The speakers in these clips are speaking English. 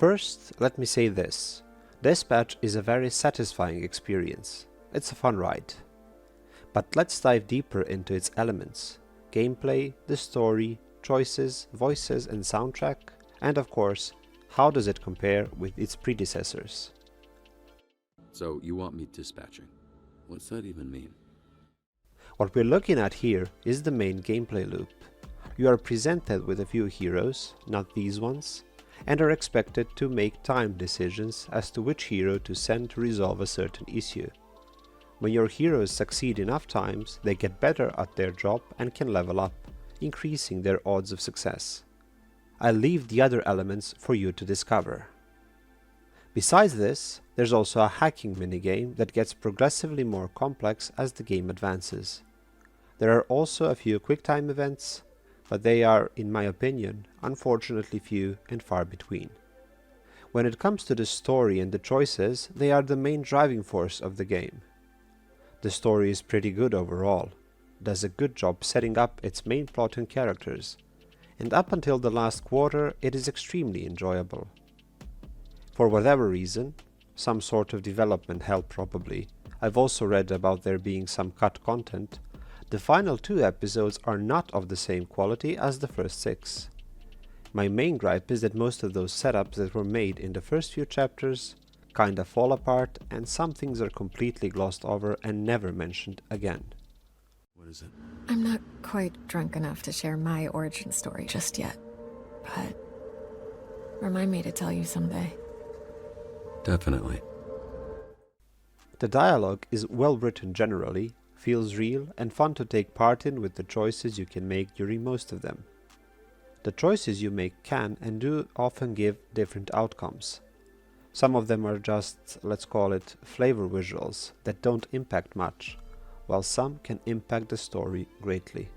First, let me say this. Dispatch is a very satisfying experience. It's a fun ride. But let's dive deeper into its elements. Gameplay, the story, choices, voices and soundtrack, and of course, how does it compare with its predecessors? So you want me dispatching? What's that even mean? What we're looking at here is the main gameplay loop. You are presented with a few heroes, not these ones, and are expected to make timed decisions as to which hero to send to resolve a certain issue. When your heroes succeed enough times, they get better at their job and can level up, increasing their odds of success. I'll leave the other elements for you to discover. Besides this, there's also a hacking minigame that gets progressively more complex as the game advances. There are also a few QuickTime events, but they are, in my opinion, unfortunately few and far between. When it comes to the story and the choices, they are the main driving force of the game. The story is pretty good overall, does a good job setting up its main plot and characters, and up until the last quarter it is extremely enjoyable. For whatever reason, some sort of development hell probably, I've also read about there being some cut content, the final 2 episodes are not of the same quality as the first 6. My main gripe is that most of those setups that were made in the first few chapters kinda fall apart and some things are completely glossed over and never mentioned again. What is it? I'm not quite drunk enough to share my origin story just yet, but remind me to tell you someday. Definitely. The dialogue is well written generally, feels real and fun to take part in with the choices you can make during most of them. The choices you make can and do often give different outcomes. Some of them are just, let's call it, flavor visuals that don't impact much, while some can impact the story greatly.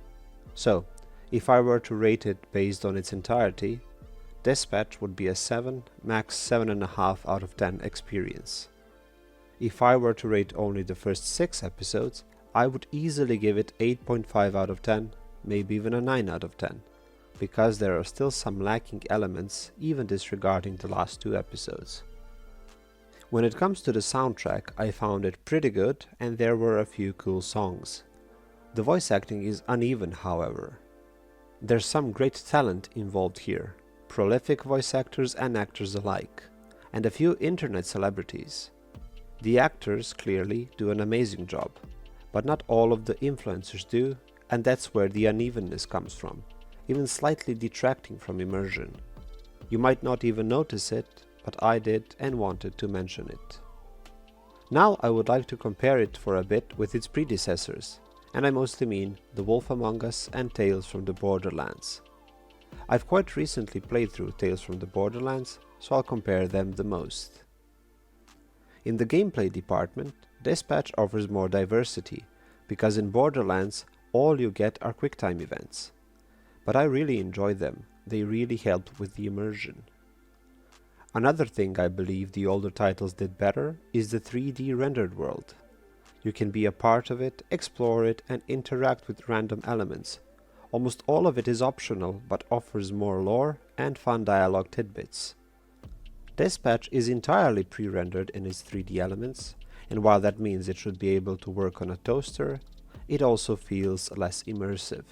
So, if I were to rate it based on its entirety, Dispatch would be a 7, max 7.5 out of 10 experience. If I were to rate only the first 6 episodes, I would easily give it 8.5 out of 10, maybe even a 9 out of 10, because there are still some lacking elements even disregarding the last 2 episodes. When it comes to the soundtrack, I found it pretty good and there were a few cool songs. The voice acting is uneven, however. There's some great talent involved here, prolific voice actors and actors alike, and a few internet celebrities. The actors clearly do an amazing job, but not all of the influencers do, and that's where the unevenness comes from, even slightly detracting from immersion. You might not even notice it, but I did and wanted to mention it. Now I would like to compare it for a bit with its predecessors, and I mostly mean The Wolf Among Us and Tales from the Borderlands. I've quite recently played through Tales from the Borderlands, so I'll compare them the most. In the gameplay department, Dispatch offers more diversity, because in Borderlands all you get are QuickTime events. But I really enjoy them, they really help with the immersion. Another thing I believe the older titles did better is the 3D rendered world. You can be a part of it, explore it and interact with random elements. Almost all of it is optional but offers more lore and fun dialogue tidbits. Dispatch is entirely pre-rendered in its 3D elements, and while that means it should be able to work on a toaster, it also feels less immersive.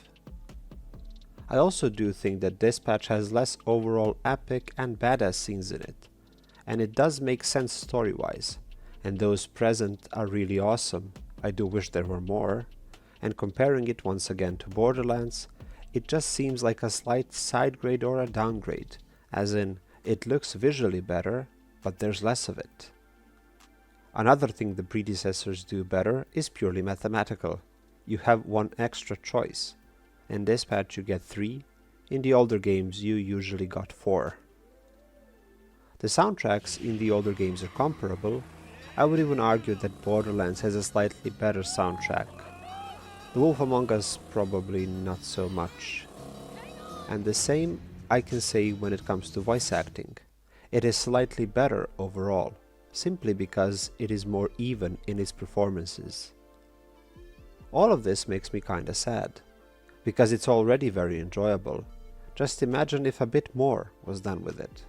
I also do think that Dispatch has less overall epic and badass scenes in it, and it does make sense story-wise, and those present are really awesome. I do wish there were more, and comparing it once again to Borderlands, it just seems like a slight sidegrade or a downgrade, as in, it looks visually better, but there's less of it. Another thing the predecessors do better is purely mathematical. You have one extra choice. In Dispatch you get 3, in the older games you usually got 4. The soundtracks in the older games are comparable. I would even argue that Borderlands has a slightly better soundtrack. The Wolf Among Us probably not so much. And the same I can say when it comes to voice acting. It is slightly better overall, simply because it is more even in its performances. All of this makes me kinda sad, because it's already very enjoyable. Just imagine if a bit more was done with it.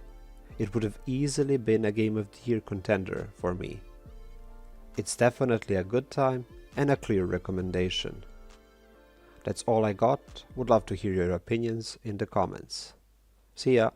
it would have easily been a Game of the Year contender for me. It's definitely a good time and a clear recommendation. That's all I got. Would love to hear your opinions in the comments. See ya!